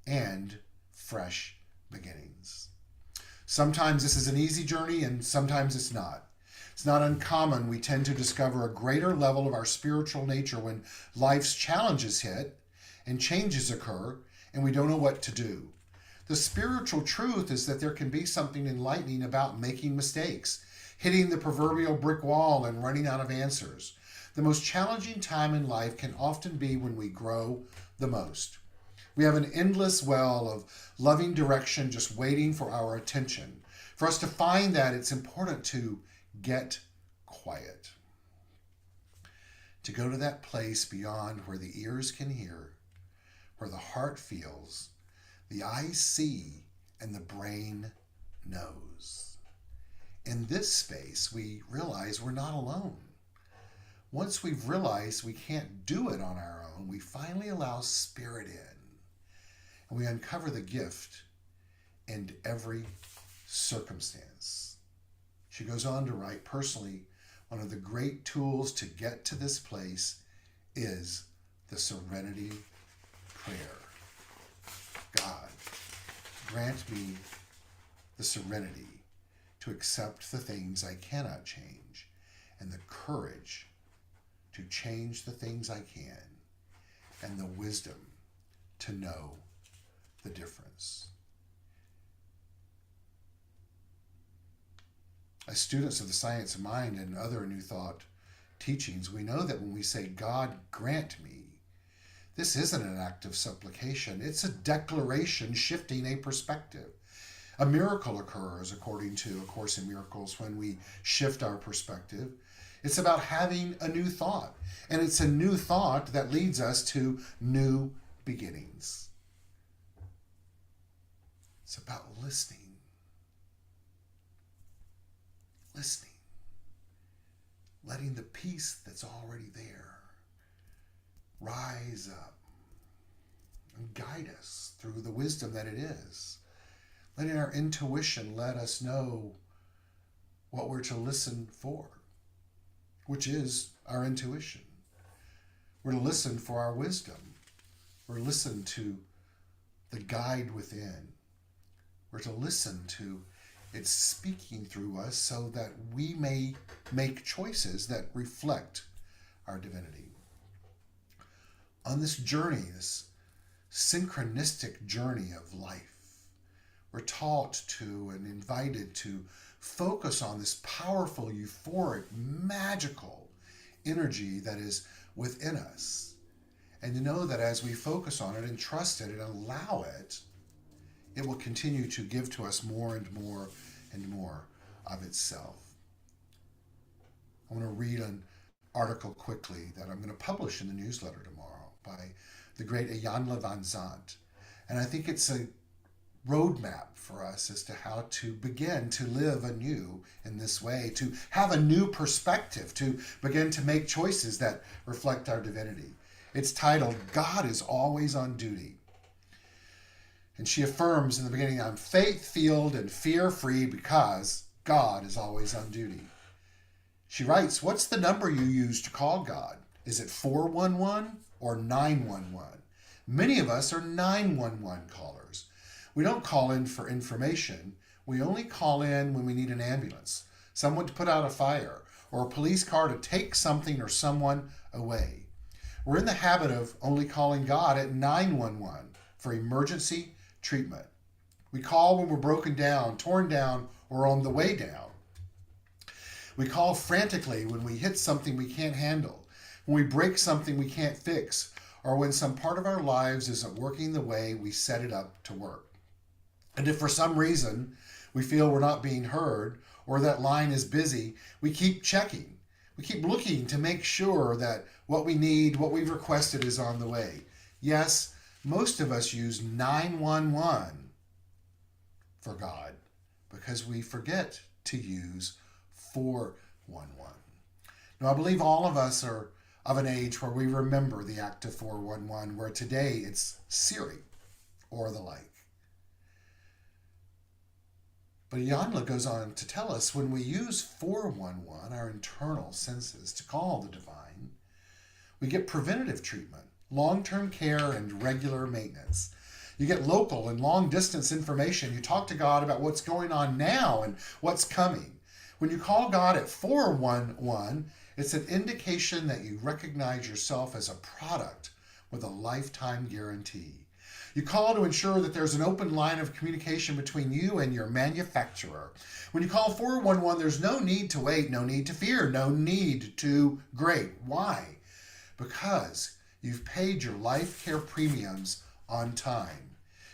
and fresh beginnings. Sometimes this is an easy journey, and sometimes it's not. It's not uncommon. We tend to discover a greater level of our spiritual nature when life's challenges hit and changes occur, and we don't know what to do. The spiritual truth is that there can be something enlightening about making mistakes, hitting the proverbial brick wall and running out of answers. The most challenging time in life can often be when we grow the most. We have an endless well of loving direction just waiting for our attention. For us to find that, it's important to get quiet. To go to that place beyond where the ears can hear, where the heart feels, the eyes see, and the brain knows. In this space, we realize we're not alone. Once we've realized we can't do it on our own, we finally allow Spirit in. And we uncover the gift in every circumstance. She goes on to write, personally, one of the great tools to get to this place is the serenity prayer. God, grant me the serenity to accept the things I cannot change and the courage to change the things I can and the wisdom to know the difference. As students of the science of mind and other New Thought teachings, we know that when we say, God, grant me, this isn't an act of supplication. It's a declaration shifting a perspective. A miracle occurs, according to A Course in Miracles, when we shift our perspective. It's about having a new thought. And it's a new thought that leads us to new beginnings. It's about listening. Listening. Letting the peace that's already there rise up and guide us through the wisdom that it is. Letting our intuition let us know what we're to listen for, which is our intuition. We're to listen for our wisdom. We're to listen to the guide within. We're to listen to it speaking through us so that we may make choices that reflect our divinity. On this journey, this synchronistic journey of life, we're taught to and invited to focus on this powerful, euphoric, magical energy that is within us. And to know that as we focus on it and trust it and allow it, it will continue to give to us more and more and more of itself. I want to read an article quickly that I'm going to publish in the newsletter tomorrow by the great Iyanla Van Zandt. And I think it's a roadmap for us as to how to begin to live anew in this way, to have a new perspective, to begin to make choices that reflect our divinity. It's titled, God is Always on Duty. And she affirms in the beginning, I'm faith-filled and fear-free because God is always on duty. She writes, what's the number you use to call God? Is it 411 or 911? Many of us are 911 callers. We don't call in for information. We only call in when we need an ambulance, someone to put out a fire, or a police car to take something or someone away. We're in the habit of only calling God at 911 for emergency treatment. We call when we're broken down, torn down, or on the way down. We call frantically when we hit something we can't handle, when we break something we can't fix, or when some part of our lives isn't working the way we set it up to work. And if for some reason we feel we're not being heard or that line is busy, we keep checking. We keep looking to make sure that what we need, what we've requested is on the way. Yes, most of us use 911 for God because we forget to use 411. Now, I believe all of us are of an age where we remember the act of 411, where today it's Siri or the like. But Iyanla goes on to tell us when we use 411, our internal senses, to call the divine, we get preventative treatment, long-term care, and regular maintenance. You get local and long-distance information. You talk to God about what's going on now and what's coming. When you call God at 411, it's an indication that you recognize yourself as a product with a lifetime guarantee. You call to ensure that there's an open line of communication between you and your manufacturer. When you call 411, there's no need to wait, no need to fear, no need to grate. Why? Because you've paid your life care premiums on time.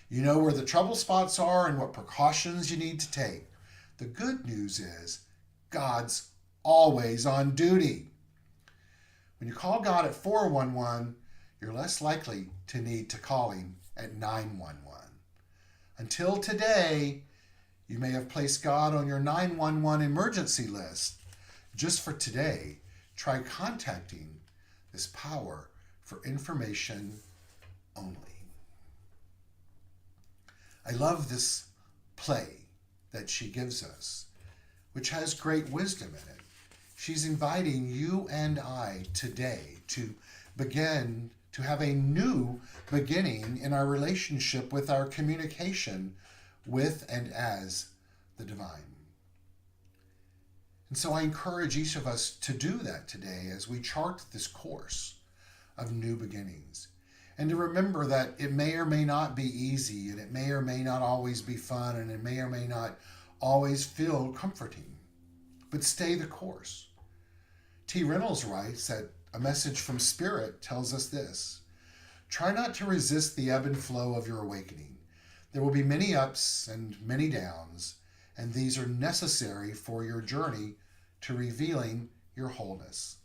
You know where the trouble spots are and what precautions you need to take. The good news is God's always on duty. When you call God at 411, you're less likely to need to call him at 911. Until today, you may have placed God on your 911 emergency list. Just for today, try contacting this power for information only. I love this play that she gives us, which has great wisdom in it. She's inviting you and I today to begin to have a new beginning in our relationship with our communication with and as the divine. And so I encourage each of us to do that today as we chart this course of new beginnings. And to remember that it may or may not be easy, and it may or may not always be fun, and it may or may not always feel comforting. But stay the course. T. Reynolds writes that a message from Spirit tells us this: try not to resist the ebb and flow of your awakening. There will be many ups and many downs, and these are necessary for your journey to revealing your wholeness.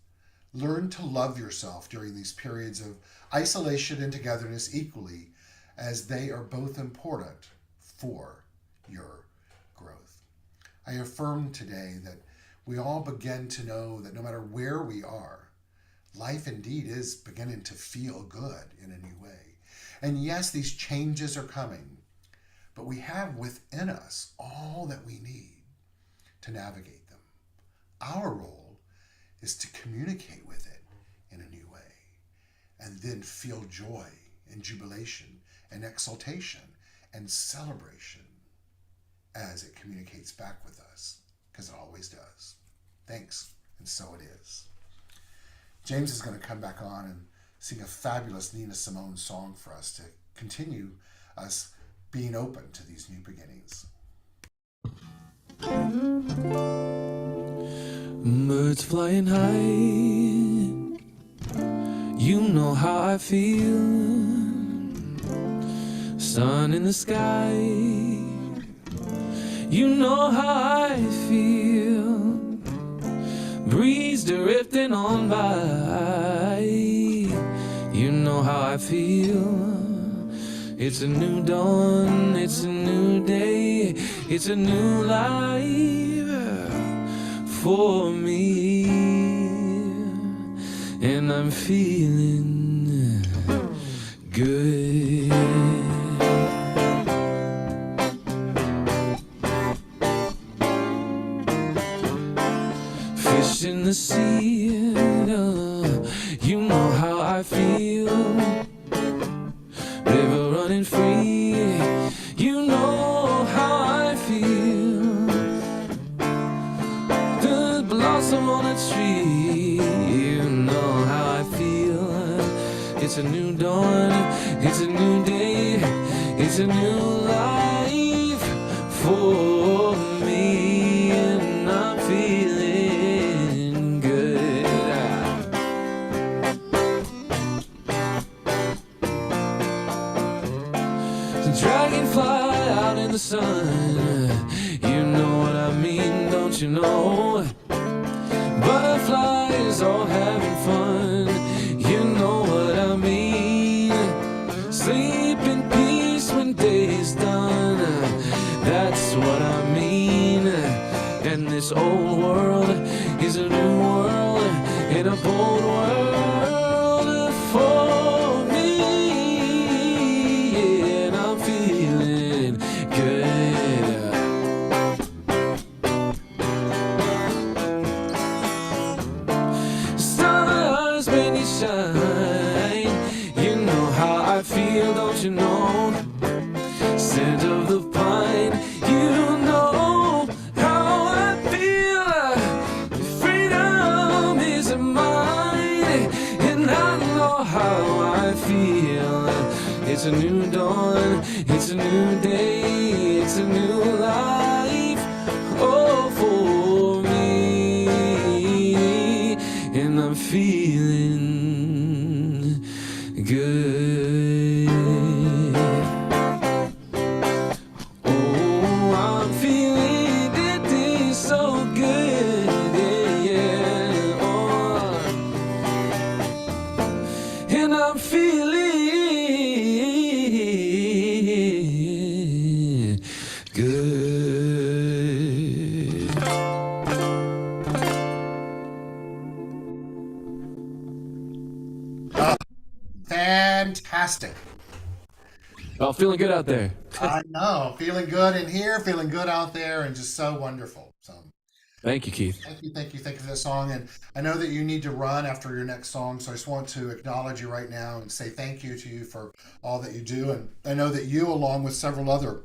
Learn to love yourself during these periods of isolation and togetherness equally, as they are both important for your growth. I affirm today that we all begin to know that no matter where we are, life indeed is beginning to feel good in a new way. And yes, these changes are coming, but we have within us all that we need to navigate them. Our role is to communicate with it in a new way, and then feel joy and jubilation and exaltation and celebration as it communicates back with us, because it always does. Thanks, and so it is. James is going to come back on and sing a fabulous Nina Simone song for us to continue us being open to these new beginnings. Birds flying high, you know how I feel. Sun in the sky, you know how I feel. Breeze drifting on by, you know how I feel. It's a new dawn, it's a new day, it's a new life for me, and I'm feeling good. Fish in the sea, you know how I feel. River running free, you know how I feel. The blossom on a tree, you know how I feel. It's a new dawn, it's a new day, it's a new life for me, and I'm feeling good. Dragonfly out in the sun, you know what I mean, don't you know? Butterflies all having fun, you know what I mean. Sleep in peace when day is done, that's what I mean. And this old world is a new world, in a bold world for me. Shine, you know how I feel, don't you know? Scent of the pine, you know how I feel. Freedom is mine, and I know how I feel. It's a new dawn, it's a new day, it's a new life, oh, for me. And I'm feeling good. Oh, I'm feeling it so good, yeah. Oh, and I'm feeling good. Fantastic. Oh, feeling good out there. I know. Feeling good in here, feeling good out there, and just so wonderful. So Thank you, Keith. thank you for this song. And I know that you need to run after your next song, so I just want to acknowledge you right now and say thank you to you for all that you do. And I know that you, along with several other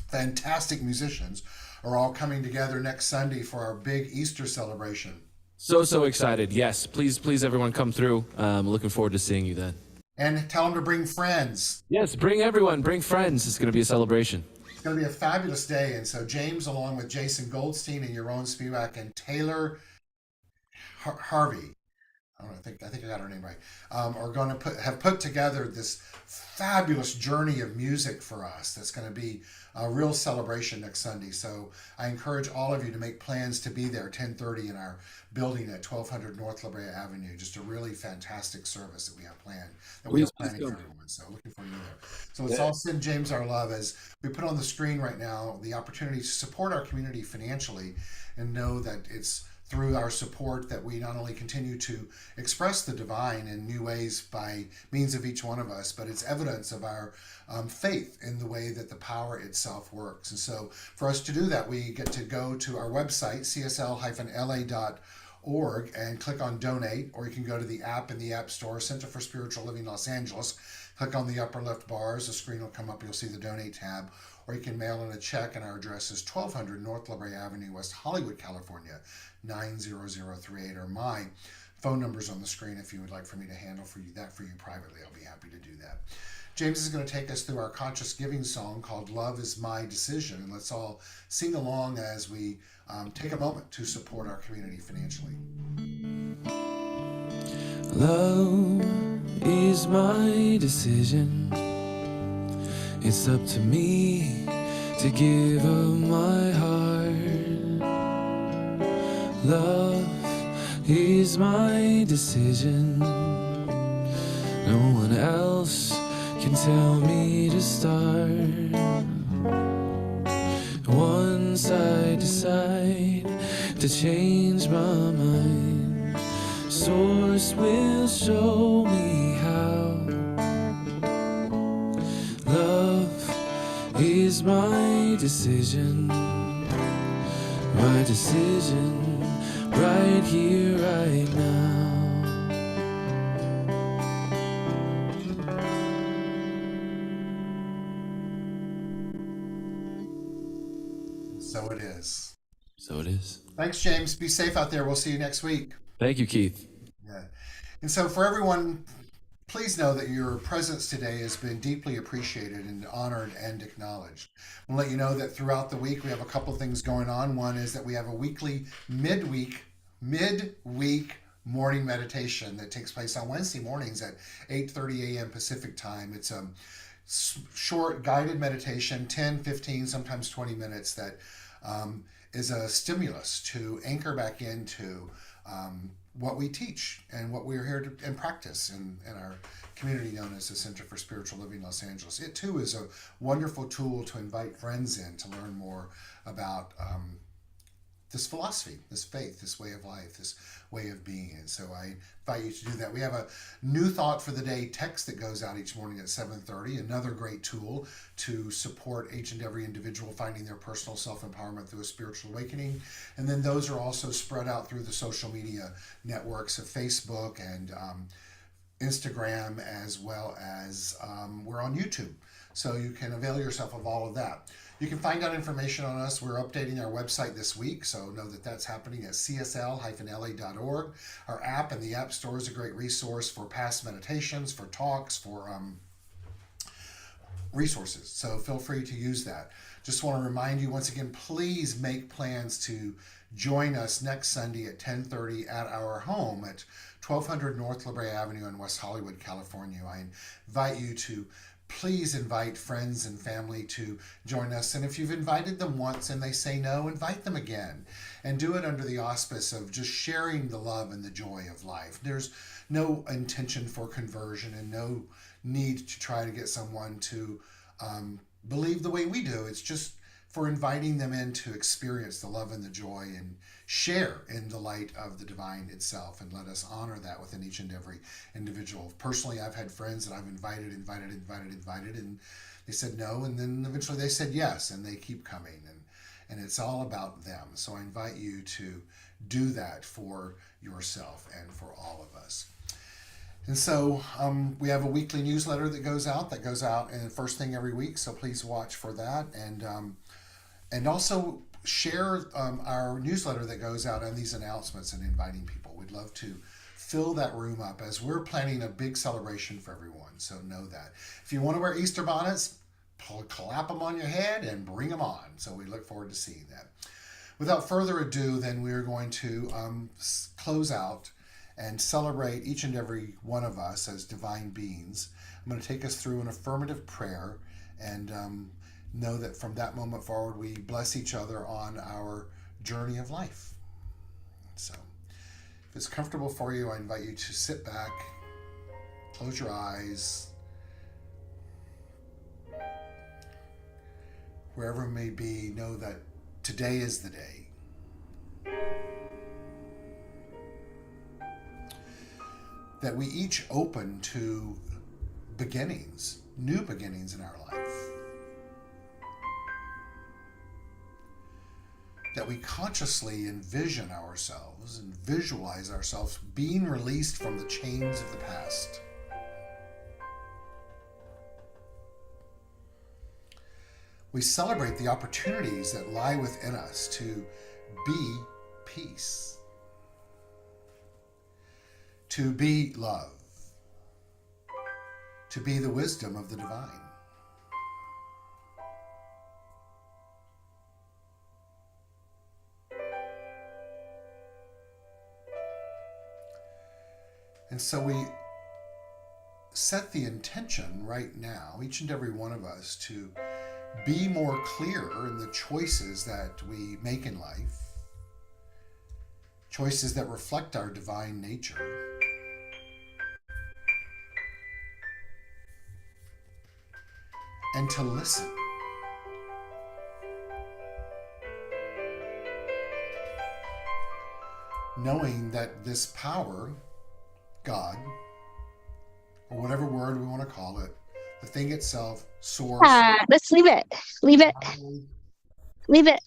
fantastic musicians, are all coming together next Sunday for our big Easter celebration. So excited. Yes, please, everyone come through. Looking forward to seeing you then. And tell them to bring friends. Yes, bring everyone, bring friends. It's going to be a celebration. It's going to be a fabulous day. And so James, along with Jason Goldstein and Yaron Spivak and Taylor Harvey, I think I got her name right, are going to have put together this fabulous journey of music for us. That's going to be a real celebration next Sunday. So I encourage all of you to make plans to be there 10:30 in our building at 1200 North La Brea Avenue. Just a really fantastic service that we have planned, that we are planning for everyone. So looking forward to you there. So let's all send James our love as we put on the screen right now the opportunity to support our community financially, and know that it's through our support that we not only continue to express the divine in new ways by means of each one of us, but it's evidence of our faith in the way that the power itself works. And so for us to do that, we get to go to our website, CSL-LA.org, and click on donate, or you can go to the app in the App Store, Center for Spiritual Living Los Angeles. Click on the upper left bars, the screen will come up, you'll see the donate tab, or you can mail in a check, and our address is 1200 North La Brea Avenue, West Hollywood, California, 90038, or my phone number's on the screen if you would like for me to handle for you privately. I'll be happy to do that. James is going to take us through our conscious giving song called Love Is My Decision, and let's all sing along as we take a moment to support our community financially. Love is my decision. It's up to me to give up my heart. Love is my decision. No one else can tell me to start. Once I decide to change my mind, Source will show me how. Love is my decision. My decision, right here, right now. So it is. So it is. Thanks, James. Be safe out there. We'll see you next week. Thank you, Keith. Yeah. And so for everyone, please know that your presence today has been deeply appreciated and honored and acknowledged. I'll let you know that throughout the week we have a couple things going on. One is that we have a weekly midweek morning meditation that takes place on Wednesday mornings at 8:30 a.m. Pacific time. It's a short guided meditation, 10, 15, sometimes 20 minutes, that is a stimulus to anchor back into what we teach and what we're here to and practice in our community known as the Center for Spiritual Living Los Angeles. It too is a wonderful tool to invite friends in to learn more about this philosophy, this faith, this way of life, this way of being. And so I invite you to do that. We have a new thought for the day text that goes out each morning at 7:30, another great tool to support each and every individual finding their personal self-empowerment through a spiritual awakening. And then those are also spread out through the social media networks of Facebook and Instagram, as well as we're on YouTube. So you can avail yourself of all of that. You can find out information on us. We're updating our website this week, so know that that's happening at csl-la.org. Our app and the App Store is a great resource for past meditations, for talks, for resources. So feel free to use that. Just want to remind you once again, please make plans to join us next Sunday at 10:30 at our home at 1200 North La Brea Avenue in West Hollywood, California. I invite you to please invite friends and family to join us. And if you've invited them once and they say no, invite them again. And do it under the auspice of just sharing the love and the joy of life. There's no intention for conversion and no need to try to get someone to believe the way we do. It's just for inviting them in to experience the love and the joy and share in the light of the divine itself, and let us honor that within each and every individual. Personally, I've had friends that I've invited, and they said no, and then eventually they said yes, and they keep coming, and it's all about them. So I invite you to do that for yourself and for all of us. And so we have a weekly newsletter that goes out and first thing every week. So please watch for that, and also share our newsletter that goes out and these announcements and inviting people. We'd love to fill that room up as we're planning a big celebration for everyone. So know that. If you want to wear Easter bonnets, clap them on your head and bring them on. So we look forward to seeing that. Without further ado, then we're going to close out and celebrate each and every one of us as divine beings. I'm going to take us through an affirmative prayer, and know that from that moment forward, we bless each other on our journey of life. So if it's comfortable for you, I invite you to sit back, close your eyes, wherever it may be, know that today is the day. That we each open to beginnings, new beginnings in our life. That we consciously envision ourselves and visualize ourselves being released from the chains of the past. We celebrate the opportunities that lie within us to be peace, to be love, to be the wisdom of the divine. And so we set the intention right now, each and every one of us, to be more clear in the choices that we make in life, choices that reflect our divine nature. And to listen. Knowing that this power, God, or whatever word we want to call it, the thing itself, source. Let's leave it. Leave it. Leave it.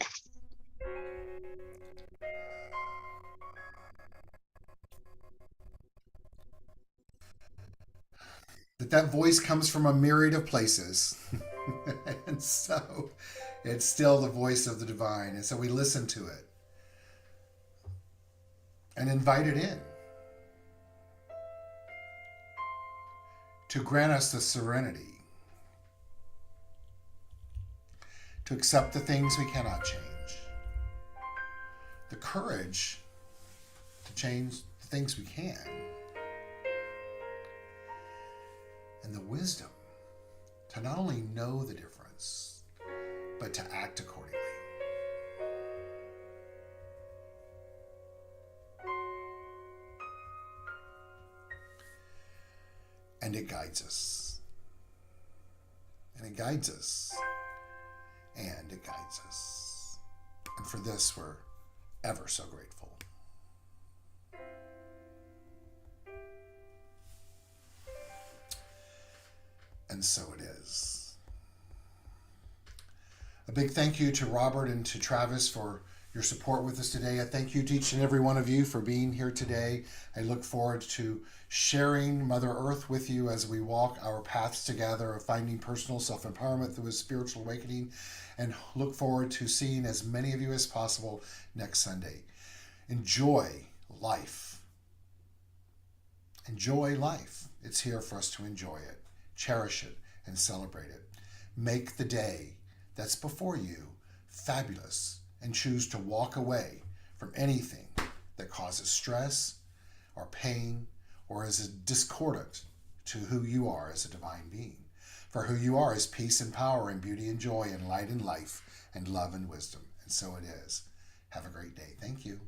That voice comes from a myriad of places. And so it's still the voice of the divine. And so we listen to it and invite it in to grant us the serenity to accept the things we cannot change, the courage to change the things we can, and the wisdom to not only know the difference, but to act accordingly. And it guides us. And it guides us. And it guides us. And for this, we're ever so grateful. And so it is. A big thank you to Robert and to Travis for your support with us today. I thank you to each and every one of you for being here today. I look forward to sharing Mother Earth with you as we walk our paths together of finding personal self-empowerment through a spiritual awakening, and look forward to seeing as many of you as possible next Sunday. Enjoy life. Enjoy life. It's here for us to enjoy it, cherish it, and celebrate it. Make the day that's before you fabulous and choose to walk away from anything that causes stress or pain or is discordant to who you are as a divine being. For who you are is peace and power and beauty and joy and light and life and love and wisdom. And so it is. Have a great day. Thank you.